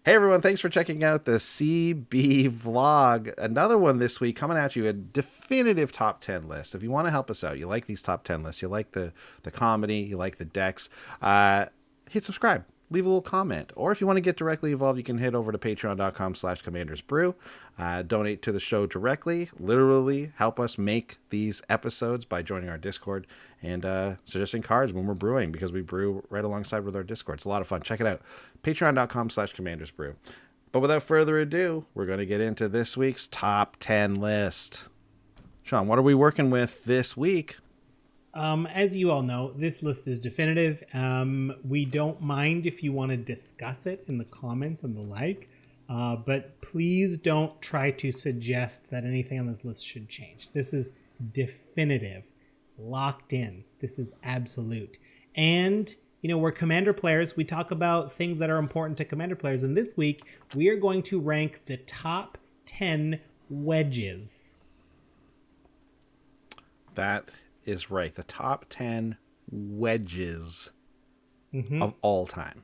Hey everyone, thanks for checking out the CB vlog. Another one this week coming at you, a definitive top 10 list. If you want to help us out, you like these top 10 lists, you like the comedy, you like the decks, hit subscribe. Leave a little comment. Or if you want to get directly involved, you can head over to patreon.com/commandersbrew. Donate to the show directly. Literally help us make these episodes by joining our Discord and suggesting cards when we're brewing, because we brew right alongside with our Discord. It's a lot of fun. Check it out. Patreon.com/commandersbrew. But without further ado, we're going to get into this week's top 10 list. Sean, what are we working with this week? As you all know, this list is definitive. We don't mind if you want to discuss it in the comments and the like, but please don't try to suggest that anything on this list should change. This is definitive, locked in. This is absolute. And, you know, we're Commander players. We talk about things that are important to Commander players. And this week, we are going to rank the top 10 wedges. That is right. The top 10 wedges of all time.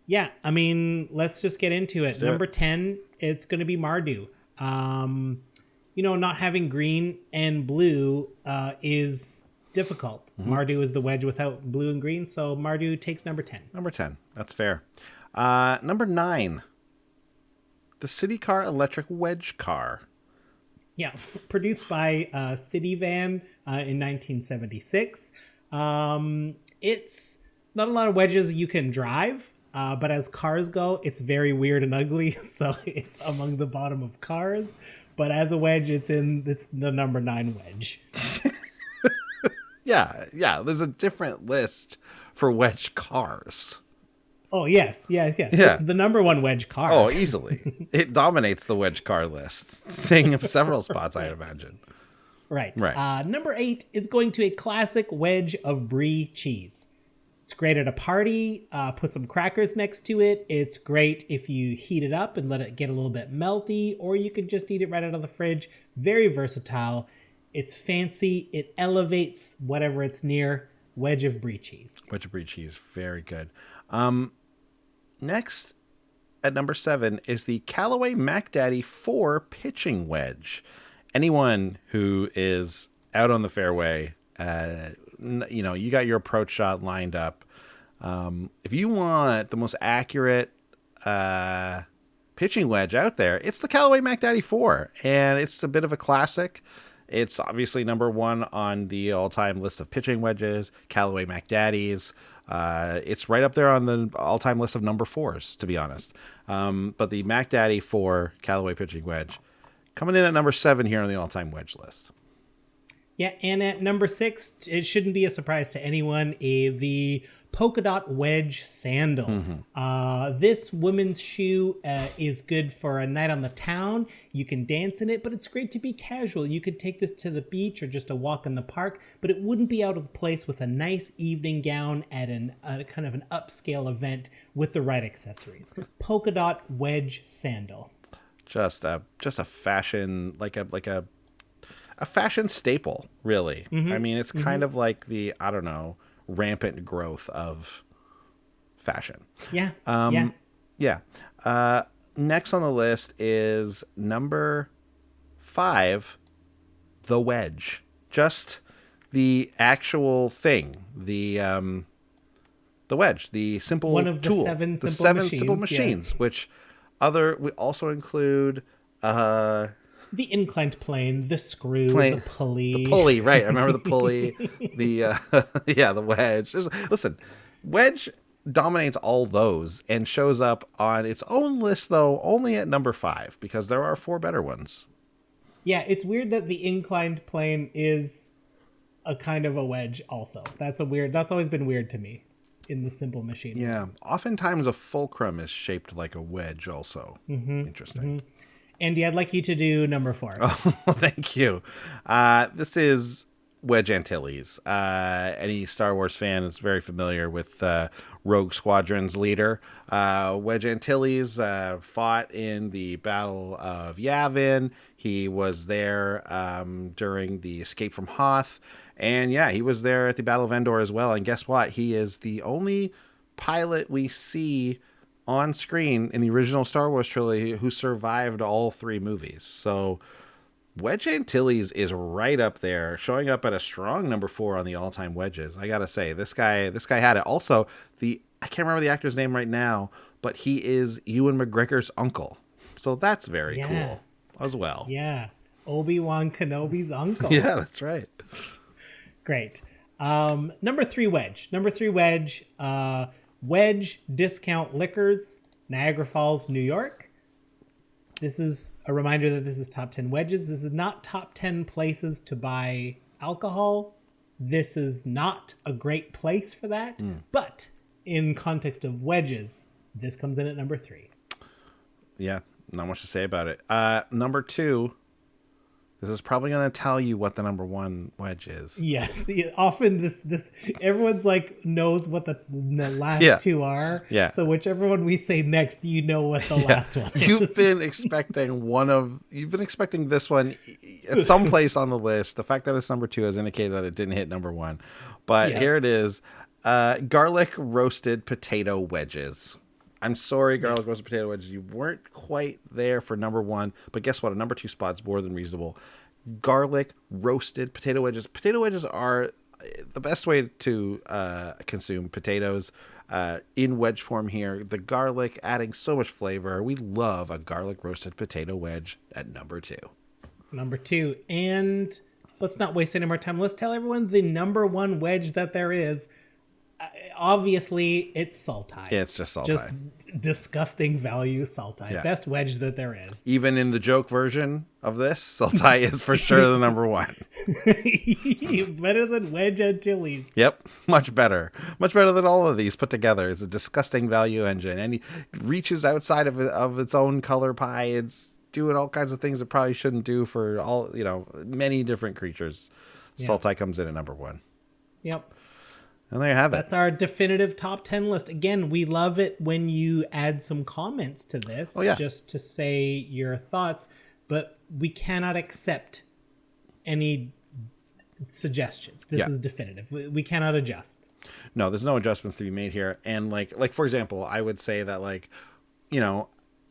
Yeah, I mean, let's just get into it. Number 10 is going to be Mardu. You know, not having green and blue is difficult. Mardu is the wedge without blue and green, so Mardu takes number 10. Number 10. That's fair. Number 9. The City Car Electric Wedge Car. Yeah, produced by City Van in 1976. It's not a lot of wedges you can drive, but as cars go, it's very weird and ugly, so it's among the bottom of cars. But as a wedge, it's the number 9 wedge. Yeah. There's a different list for wedge cars. Oh, yes. Yeah. It's the number 1 wedge car. Oh, easily. It dominates the wedge car list, seeing several spots, I'd imagine. Right. Number 8 is going to a classic wedge of brie cheese. It's great at a party. Put some crackers next to it. It's great if you heat it up and let it get a little bit melty, or you could just eat it right out of the fridge. Very versatile. It's fancy. It elevates whatever it's near. Wedge of brie cheese. Wedge of brie cheese. Very good. Next, at number 7, is the Callaway MacDaddy 4 pitching wedge. Anyone who is out on the fairway, you know, you got your approach shot lined up. If you want the most accurate pitching wedge out there, it's the Callaway MacDaddy 4, and it's a bit of a classic. It's obviously number 1 on the all-time list of pitching wedges, Callaway MacDaddies. It's right up there on the all-time list of number 4s, to be honest. But the MacDaddy 4 Callaway pitching wedge coming in at number 7 here on the all-time wedge list. Yeah, and at number 6, it shouldn't be a surprise to anyone, the polka dot wedge sandal. This women's shoe is good for a night on the town. You can dance in it, but it's great to be casual. You could take this to the beach or just a walk in the park, but it wouldn't be out of place with a nice evening gown at a kind of an upscale event with the right accessories. Polka dot wedge sandal. Just a fashion, like a fashion staple, really. I mean, it's kind of like the, I don't know, rampant growth of fashion. Yeah. Next on the list is number 5, the wedge. Just the actual thing, the wedge, the simple one of tool, the 7 simple machines, yes. which we also include the inclined plane, the screw, the pulley. The pulley, right. I remember the pulley, the wedge. Listen, wedge dominates all those and shows up on its own list, though, only at number 5, because there are 4 better ones. Yeah, it's weird that the inclined plane is a kind of a wedge also. That's always been weird to me in the simple machine. Yeah, oftentimes a fulcrum is shaped like a wedge also. Interesting. Andy, I'd like you to do number 4. Oh, thank you. This is Wedge Antilles. Any Star Wars fan is very familiar with Rogue Squadron's leader. Wedge Antilles fought in the Battle of Yavin. He was there during the escape from Hoth. And yeah, he was there at the Battle of Endor as well. And guess what? He is the only pilot we see on screen in the original Star Wars trilogy who survived all 3 movies. So Wedge Antilles is right up there, showing up at a strong number 4 on the all-time wedges. I gotta say, this guy had it. Also, I can't remember the actor's name right now, but he is Ewan McGregor's uncle. So that's very cool as well. Yeah. Obi-Wan Kenobi's uncle. Yeah, that's right. Great. Number 3 wedge. Wedge Discount Liquors, Niagara Falls, New York. This is a reminder that this is top 10 wedges. This is not top 10 places to buy alcohol. This is not a great place for that. But in context of wedges, this comes in at number 3. Yeah, not much to say about it. Number 2, this is probably going to tell you what the number 1 wedge is. Yes, often this everyone's like knows what the last 2 are. Yeah. So whichever one we say next, you know what the last one is. You've been expecting this one at some place on the list. The fact that it's number 2 has indicated that it didn't hit number 1. But here it is. Garlic roasted potato wedges. I'm sorry, garlic roasted potato wedges. You weren't quite there for number 1, but guess what? A number 2 spot's more than reasonable. Garlic roasted potato wedges. Potato wedges are the best way to consume potatoes in wedge form here. The garlic adding so much flavor. We love a garlic roasted potato wedge at number 2. Number 2. And let's not waste any more time. Let's tell everyone the number 1 wedge that there is. Obviously, it's Saltai. It's just Saltai. Just disgusting value Saltai. Yeah. Best wedge that there is. Even in the joke version of this, Saltai is for sure the number 1. Better than Wedge Antilles. Yep, much better. Much better than all of these put together. It's a disgusting value engine, and it reaches outside of its own color pie. It's doing all kinds of things it probably shouldn't do for many different creatures. Yeah. Saltai comes in at number 1. Yep. And there you have it. That's our definitive top 10 list. Again, we love it when you add some comments to this just to say your thoughts, but we cannot accept any suggestions. This is definitive. We cannot adjust. No, there's no adjustments to be made here. And like for example, I would say that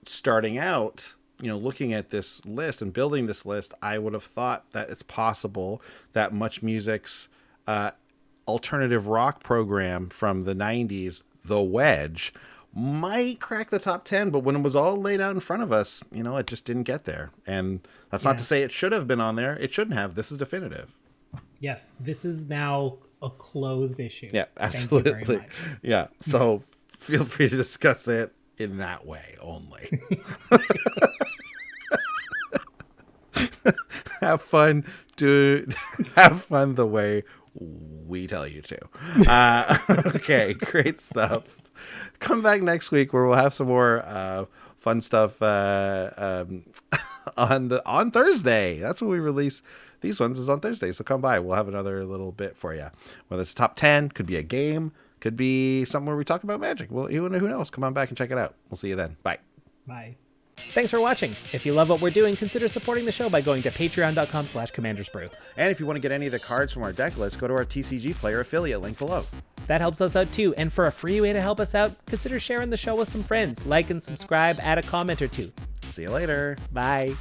starting out, looking at this list and building this list, I would have thought that it's possible that Much Music's alternative rock program from the 90s, The Wedge, might crack the top 10, but when it was all laid out in front of us, it just didn't get there. And that's not to say it should have been on there. It shouldn't have. This is definitive. Yes, this is now a closed issue. Yeah, absolutely. Thank you very much. Yeah, so feel free to discuss it in that way only. Have fun, dude. Have fun the way we tell you to. Okay, great stuff. Come back next week where we'll have some more fun stuff on Thursday. That's when we release these ones, is on Thursday. So come by. We'll have another little bit for you. Whether it's top 10, could be a game, could be something where we talk about magic. Well, who knows? Come on back and check it out. We'll see you then. Bye. Bye. Thanks for watching. If you love what we're doing, consider supporting the show by going to patreon.com/commandersbrew. And if you want to get any of the cards from our deck list, go to our TCG Player affiliate link below. That helps us out too. And for a free way to help us out, consider sharing the show with some friends. Like and subscribe, add a comment or two. See you later. Bye.